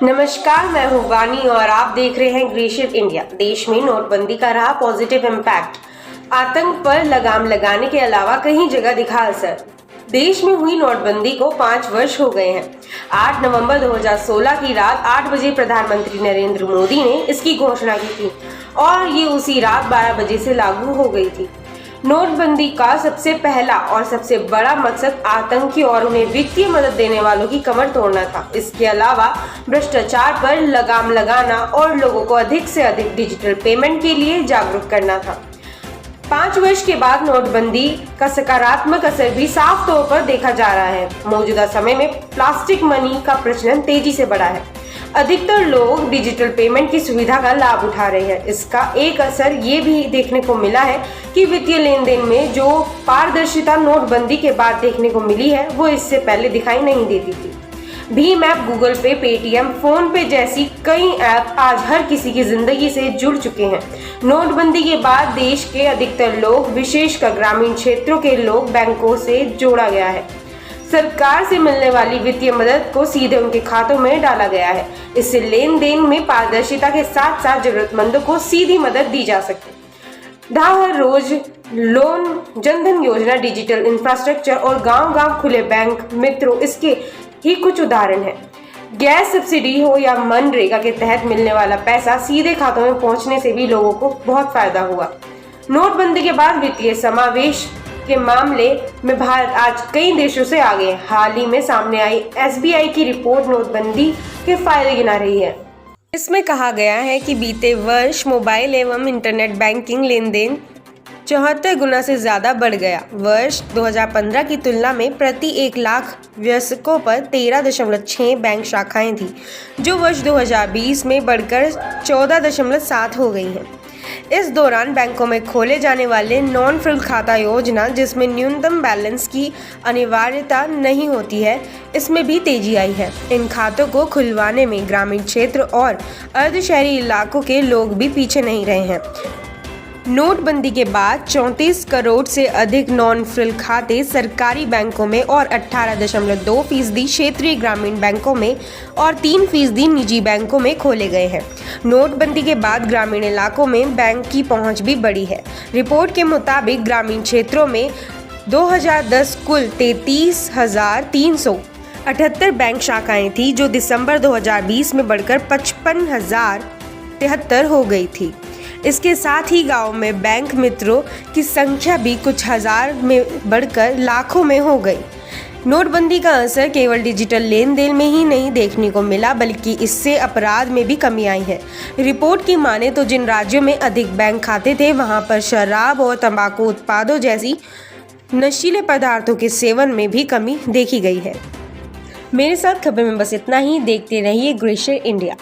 नमस्कार, मैं हूँ वानी और आप देख रहे हैं ग्रेशियर इंडिया। देश में नोटबंदी का रहा पॉजिटिव इम्पैक्ट। आतंक पर लगाम लगाने के अलावा कई जगह दिखा असर। देश में हुई नोटबंदी को 5 वर्ष हो गए हैं। 8 नवंबर 2016 की रात 8 बजे प्रधानमंत्री नरेंद्र मोदी ने इसकी घोषणा की थी और ये उसी रात 12 बजे से लागू हो गई थी। नोटबंदी का सबसे पहला और सबसे बड़ा मकसद आतंकी और उन्हें वित्तीय मदद देने वालों की कमर तोड़ना था। इसके अलावा भ्रष्टाचार पर लगाम लगाना और लोगों को अधिक से अधिक डिजिटल पेमेंट के लिए जागरूक करना था। 5 वर्ष के बाद नोटबंदी का सकारात्मक असर भी साफ तौर पर देखा जा रहा है। मौजूदा समय में प्लास्टिक मनी का प्रचलन तेजी से बढ़ा है। अधिकतर लोग डिजिटल पेमेंट की सुविधा का लाभ उठा रहे हैं। इसका एक असर ये भी देखने को मिला है कि वित्तीय लेन देन में जो पारदर्शिता नोटबंदी के बाद देखने को मिली है वो इससे पहले दिखाई नहीं देती थी। भीम ऐप, गूगल पे, पेटीएम, फोन पे जैसी कई ऐप आज हर किसी की जिंदगी से जुड़ चुके हैं। नोटबंदी के बाद देश के अधिकतर लोग, विशेषकर ग्रामीण क्षेत्रों के लोग, बैंकों से जोड़ा गया है। सरकार से मिलने वाली वित्तीय मदद को सीधे उनके खातों में डाला गया है। इससे लेन देन में पारदर्शिता के साथ साथ जरूरतमंदों को सीधी मदद दी जा सके। हर रोज लोन, जनधन योजना, डिजिटल इंफ्रास्ट्रक्चर और गांव-गांव खुले बैंक मित्रों इसके ही कुछ उदाहरण हैं। गैस सब्सिडी हो या मनरेगा के तहत मिलने वाला पैसा सीधे खातों में पहुंचने से भी लोगों को बहुत फायदा हुआ। नोटबंदी के बाद वित्तीय समावेश के मामले में भारत आज कई देशों से आगे है। हाल ही में सामने आई SBI की रिपोर्ट नोटबंदी के फायदे गिना रही है। इसमें कहा गया है कि बीते वर्ष मोबाइल एवं इंटरनेट बैंकिंग लेन देन 74 गुना से ज्यादा बढ़ गया। वर्ष 2015 की तुलना में प्रति 1 लाख वयस्कों पर 13.6 बैंक शाखाएं थी, जो वर्ष 2020 में बढ़कर 14.7 हो गई हैं। इस दौरान बैंकों में खोले जाने वाले नॉन फ्रिल खाता योजना, जिसमें न्यूनतम बैलेंस की अनिवार्यता नहीं होती है, इसमें भी तेजी आई है। इन खातों को खुलवाने में ग्रामीण क्षेत्र और अर्ध शहरी इलाकों के लोग भी पीछे नहीं रहे हैं। नोटबंदी के बाद 34 करोड़ से अधिक नॉन फ्रिल खाते सरकारी बैंकों में और 18.2% क्षेत्रीय ग्रामीण बैंकों में और 3% निजी बैंकों में खोले गए हैं। नोटबंदी के बाद ग्रामीण इलाकों में बैंक की पहुंच भी बढ़ी है। रिपोर्ट के मुताबिक ग्रामीण क्षेत्रों में 2010 कुल 33,378 बैंक शाखाएं थी, जो दिसंबर 2020 में बढ़कर 55,073 हो गई थी। इसके साथ ही गांव में बैंक मित्रों की संख्या भी कुछ हजार में बढ़कर लाखों में हो गई। नोटबंदी का असर केवल डिजिटल लेन देन में ही नहीं देखने को मिला, बल्कि इससे अपराध में भी कमी आई है। रिपोर्ट की माने तो जिन राज्यों में अधिक बैंक खाते थे, वहां पर शराब और तंबाकू उत्पादों जैसी नशीले पदार्थों के सेवन में भी कमी देखी गई है। मेरे साथ खबर में बस इतना ही। देखते रहिए ग्रेशियर इंडिया।